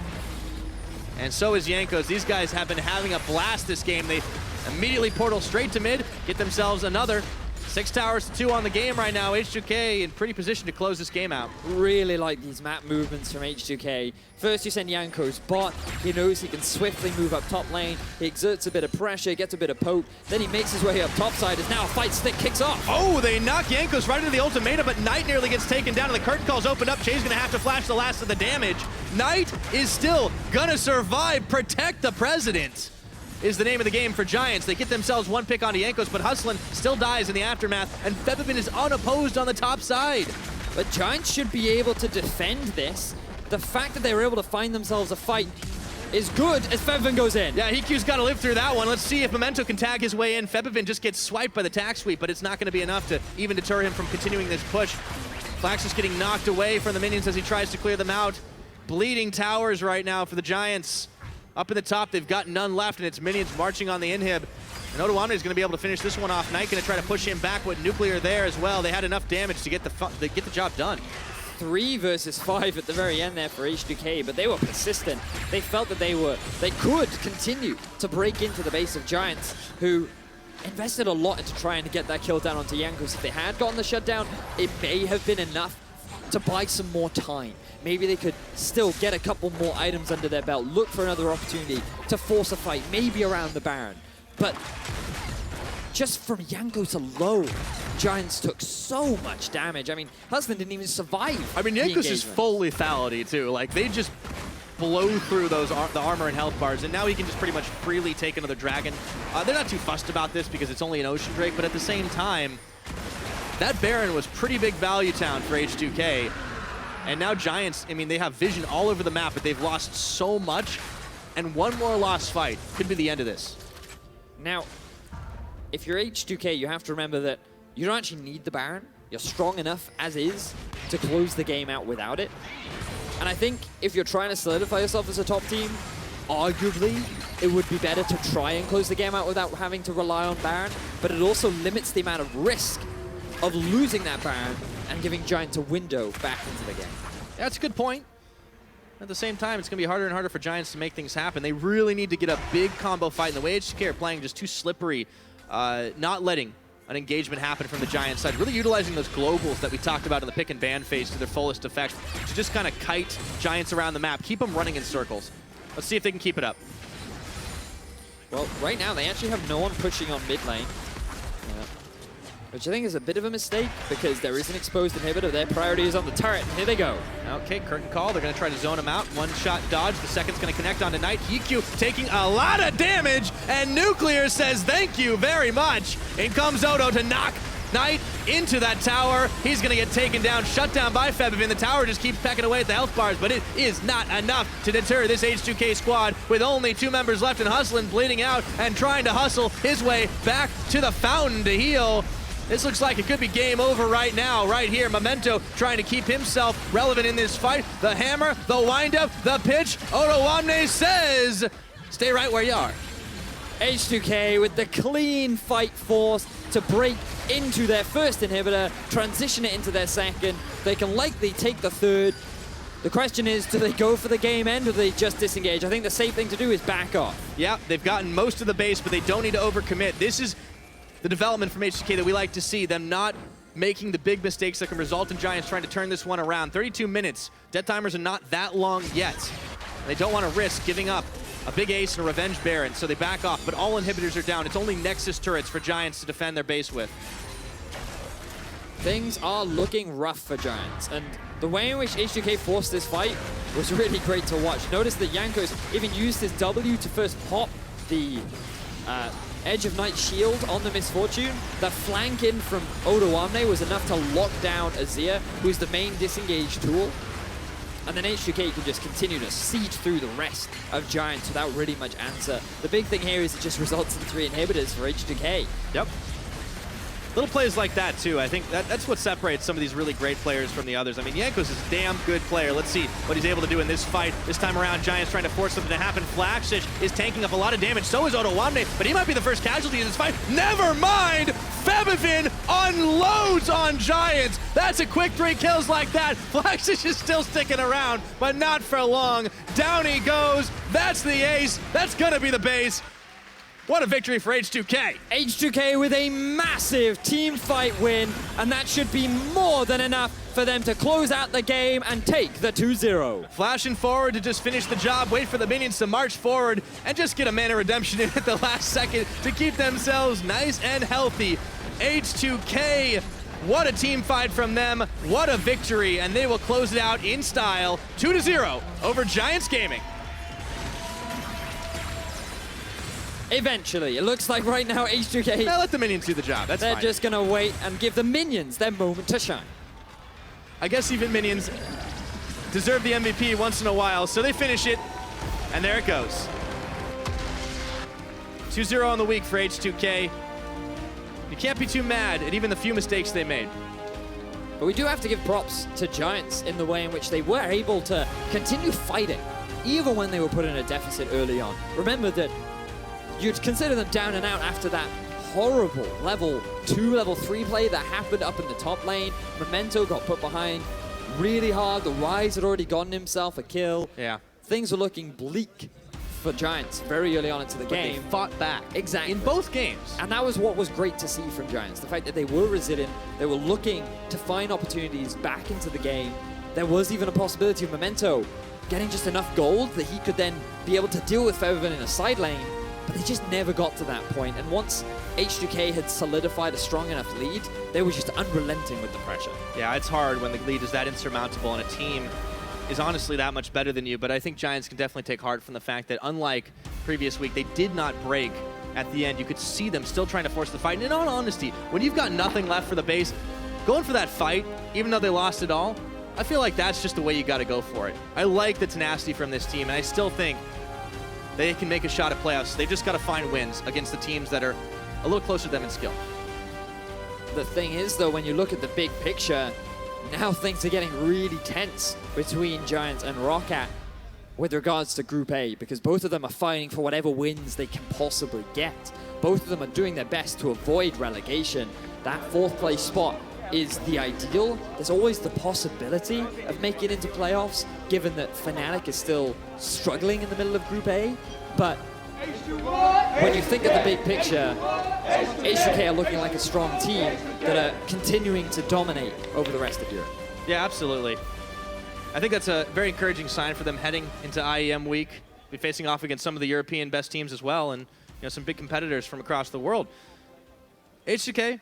and so is Jankos. These guys have been having a blast this game. They immediately portal straight to mid, get themselves another 6 towers to 2 on the game right now. H2k in pretty position to close this game out. Really like these map movements from H2k. First you send Jankos bot, he knows he can swiftly move up top lane, he exerts a bit of pressure, gets a bit of poke, then he makes his way up top side as now a fight stick kicks off. Oh, they knock Jankos right into the ultimatum, but Knight nearly gets taken down and the curtain calls open up. Che's gonna have to flash the last of the damage. Knight is still gonna survive. Protect the president is the name of the game for Giants. They get themselves one pick onto Jankos, but Hustlin still dies in the aftermath, and Febivin is unopposed on the top side. But Giants should be able to defend this. The fact that they were able to find themselves a fight is good as Febivin goes in. Yeah, Hikyu's got to live through that one. Let's see if Memento can tag his way in. Febivin just gets swiped by the tack sweep, but it's not going to be enough to even deter him from continuing this push. Flax is getting knocked away from the minions as he tries to clear them out. Bleeding towers right now for the Giants. Up in the top, they've got none left, and it's minions marching on the inhib. And Odoamne is going to be able to finish this one off. Knight going to try to push him back with Nuclear there as well. They had enough damage to get the job done. 3 versus 5 at the very end there for H2k, but they were persistent. They felt that they could continue to break into the base of Giants, who invested a lot into trying to get that kill down onto Jankos. If they had gotten the shutdown, it may have been enough to buy some more time. Maybe they could still get a couple more items under their belt, look for another opportunity to force a fight, maybe around the Baron. But just from Jankos alone, Giants took so much damage. I mean, Husband didn't even survive. I mean, Jankos is full lethality too. Like, they just blow through the armor and health bars, and now he can just pretty much freely take another dragon. They're not too fussed about this because it's only an Ocean Drake, but at the same time, that Baron was pretty big value town for H2k. And now Giants, I mean, they have vision all over the map, but they've lost so much, and one more lost fight could be the end of this. Now, if you're H2k, you have to remember that you don't actually need the Baron. You're strong enough as is to close the game out without it. And I think if you're trying to solidify yourself as a top team, arguably, it would be better to try and close the game out without having to rely on Baron, but it also limits the amount of risk of losing that Baron and giving Giants a window back into the game. That's a good point. At the same time, it's going to be harder and harder for Giants to make things happen. They really need to get a big combo fight, and the way H2k are playing just too slippery, not letting an engagement happen from the Giants side, really utilizing those globals that we talked about in the pick and ban phase to their fullest effect to just kind of kite Giants around the map, keep them running in circles. Let's see if they can keep it up. Well, right now, they actually have no one pushing on mid lane. Which I think is a bit of a mistake because there is an exposed inhibitor. Their priority is on the turret, and here they go. Okay, curtain call. They're going to try to zone him out. One shot dodge. The second's going to connect onto Knight. EQ taking a lot of damage, and Nuclear says thank you very much. In comes Odo to knock Knight into that tower. He's going to get taken down, shut down by Febivin. The tower just keeps pecking away at the health bars, but it is not enough to deter this H2k squad with only 2 members left, and Hustlin bleeding out and trying to hustle his way back to the fountain to heal. This looks like it could be game over right now, right here. Memento trying to keep himself relevant in this fight. The hammer, the windup, the pitch. Odo Wamne says, stay right where you are. H2k with the clean fight force to break into their first inhibitor, transition it into their second. They can likely take the third. The question is, do they go for the game end or do they just disengage? I think the safe thing to do is back off. Yeah, they've gotten most of the base, but they don't need to overcommit. This is the development from H2k that we like to see, them not making the big mistakes that can result in Giants trying to turn this one around. 32 minutes. Dead timers are not that long yet. They don't want to risk giving up a big ace and a revenge Baron, so they back off, but all inhibitors are down. It's only Nexus turrets for Giants to defend their base with. Things are looking rough for Giants, and the way in which H2k forced this fight was really great to watch. Notice that Jankos even used his W to first pop the Edge of Night shield on the Misfortune. The flank in from Odo Wamne was enough to lock down Azir, who's the main disengage tool. And then H2k can just continue to siege through the rest of Giants without really much answer. The big thing here is it just results in 3 inhibitors for H2k. Yep. Little plays like that, too. I think that's what separates some of these really great players from the others. I mean, Jankos is a damn good player. Let's see what he's able to do in this fight. This time around, Giants trying to force something to happen. Flaxish is tanking up a lot of damage. So is Odo Wamne, but he might be the first casualty in this fight. Never mind! Febivin unloads on Giants. That's a quick 3 kills like that. Flaxish is still sticking around, but not for long. Down he goes. That's the ace. That's gonna be the base. What a victory for H2k. H2k with a massive team fight win, and that should be more than enough for them to close out the game and take the 2-0. Flashing forward to just finish the job, wait for the minions to march forward, and just get a mana redemption in at the last second to keep themselves nice and healthy. H2k, what a team fight from them, what a victory, and they will close it out in style, 2-0 over Giants Gaming. Eventually, it looks like right now H2k... Now let the minions do the job, that's They're fine. just gonna wait and give the minions their moment to shine. I guess even minions deserve the MVP once in a while, so they finish it, and there it goes. 2-0 on the week for H2k. You can't be too mad at even the few mistakes they made. But we do have to give props to Giants in the way in which they were able to continue fighting, even when they were put in a deficit early on. Remember that you'd consider them down and out after that horrible level 2, level 3 play that happened up in the top lane. Memento got put behind really hard. The Rise had already gotten himself a kill. Yeah. Things were looking bleak for Giants very early on into the game. They fought back. Exactly. In both games. And that was what was great to see from Giants. The fact that they were resilient, they were looking to find opportunities back into the game. There was even a possibility of Memento getting just enough gold that he could then be able to deal with Febivin in a side lane. But they just never got to that point. And once H2k had solidified a strong enough lead, they were just unrelenting with the pressure. Yeah, it's hard when the lead is that insurmountable and a team is honestly that much better than you. But I think Giants can definitely take heart from the fact that unlike previous week, they did not break at the end. You could see them still trying to force the fight. And in all honesty, when you've got nothing left for the base, going for that fight, even though they lost it all, I feel like that's just the way you got to go for it. I like the tenacity from this team, and I still think they can make a shot at playoffs. They've just got to find wins against the teams that are a little closer to them in skill. The thing is, though, when you look at the big picture, now things are getting really tense between Giants and Roccat with regards to Group A, because both of them are fighting for whatever wins they can possibly get. Both of them are doing their best to avoid relegation. That 4th place spot is the ideal. There's always the possibility of making it into playoffs, given that Fnatic is still struggling in the middle of Group A. But when you think of the big picture, H2k are looking like a strong team that are continuing to dominate over the rest of Europe. Yeah, absolutely. I think that's a very encouraging sign for them heading into IEM week. Be facing off against some of the European best teams as well, and some big competitors from across the world. H2k,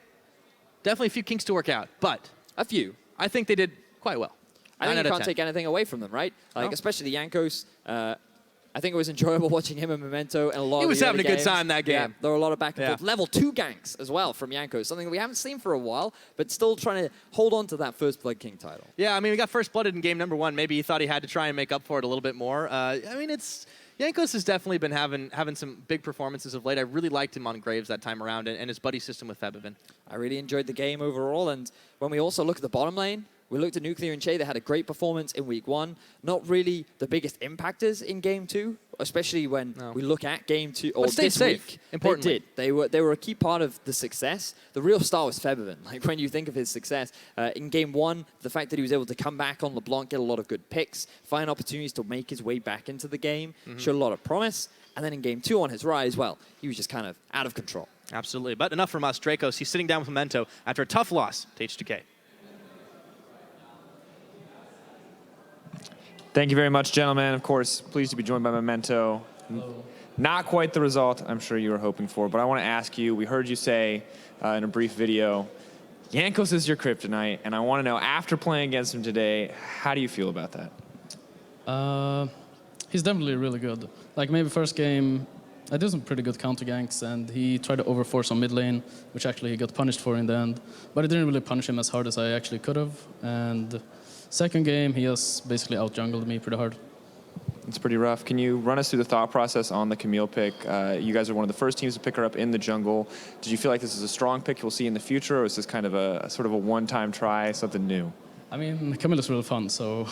definitely a few kinks to work out, but a few. I think they did quite well. I think you can't take anything away from them, right? Like, especially Jankos. I think it was enjoyable watching him and Memento and a lot of the He was having a good games. time that game. Yeah, there were a lot of back and forth. Level 2 ganks as well from Jankos, something we haven't seen for a while, but still trying to hold on to that First Blood King title. Yeah, I mean, we got First Blooded in game number 1. Maybe he thought he had to try and make up for it a little bit more. I mean, Jankos has definitely been having some big performances of late. I really liked him on Graves that time around, and his buddy system with Febivin. I really enjoyed the game overall, and when we also look at the bottom lane, we looked at Nuclear and Che. They had a great performance in week 1. Not really the biggest impactors in game 2, especially when we look at game 2 or this week. Importantly. They were a key part of the success. The real star was Febivin. Like, when you think of his success in game 1, the fact that he was able to come back on LeBlanc, get a lot of good picks, find opportunities to make his way back into the game, showed a lot of promise. And then in game 2 on his rise, well, he was just kind of out of control. Absolutely. But enough from us. Dracos, he's sitting down with Memento after a tough loss to H2k. Thank you very much, gentlemen. Of course, pleased to be joined by Memento. Hello. Not quite the result I'm sure you were hoping for, but I want to ask you, we heard you say in a brief video, Jankos is your kryptonite, and I want to know, after playing against him today, how do you feel about that? He's definitely really good. Like, maybe first game, I did some pretty good counter ganks, and he tried to overforce on mid lane, which actually he got punished for in the end. But I didn't really punish him as hard as I actually could have. And second game, he just basically out-jungled me pretty hard. It's pretty rough. Can you run us through the thought process on the Camille pick? You guys are one of the first teams to pick her up in the jungle. Did you feel like this is a strong pick you'll see in the future, or is this kind of a sort of a one-time try, something new? I mean, Camille is really fun, so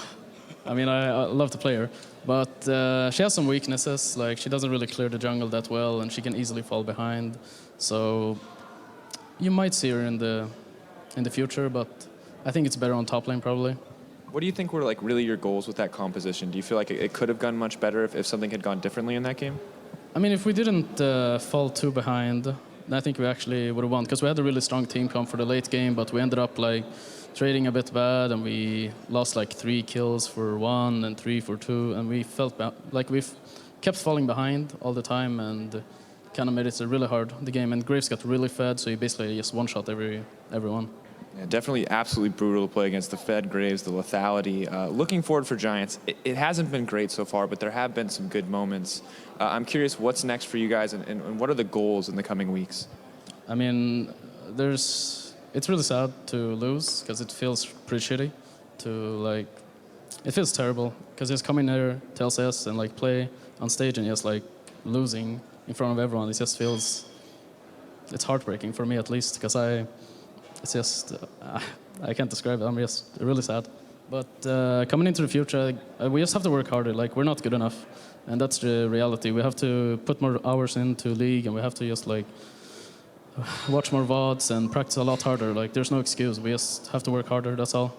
I mean, I love to play her. But she has some weaknesses, like she doesn't really clear the jungle that well, and she can easily fall behind. So you might see her in the future, but I think it's better on top lane probably. What do you think were like really your goals with that composition? Do you feel like it could have gone much better if something had gone differently in that game? I mean, if we didn't fall too behind, then I think we actually would have won, because we had a really strong team comp for the late game, but we ended up like trading a bit bad, and we lost like 3 kills for 1 and 3 for 2, and we felt like we've kept falling behind all the time, and kind of made it really hard, the game. And Graves got really fed, so he basically just one-shot everyone. Yeah, definitely absolutely brutal to play against the Fed Graves, the lethality. Looking forward for Giants, it hasn't been great so far, but there have been some good moments. I'm curious what's next for you guys, and what are the goals in the coming weeks? I mean, it's really sad to lose, because it feels pretty shitty it feels terrible, because just coming here to LCS and like play on stage and just like losing in front of everyone, it just feels, it's heartbreaking for me at least, because it's just, I can't describe it. I'm just really sad. But coming into the future, we just have to work harder. Like, we're not good enough, and that's the reality. We have to put more hours into League, and we have to just like watch more VODs and practice a lot harder. Like, there's no excuse. We just have to work harder. That's all.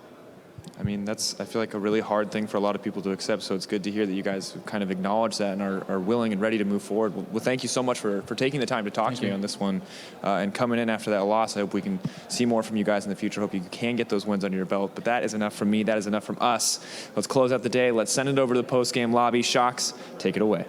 I mean, I feel like a really hard thing for a lot of people to accept, so it's good to hear that you guys kind of acknowledge that and are willing and ready to move forward. Well, thank you so much for taking the time to talk to me on this one and coming in after that loss. I hope we can see more from you guys in the future. Hope you can get those wins under your belt. But that is enough from me. That is enough from us. Let's close out the day. Let's send it over to the post-game lobby. Shocks, take it away.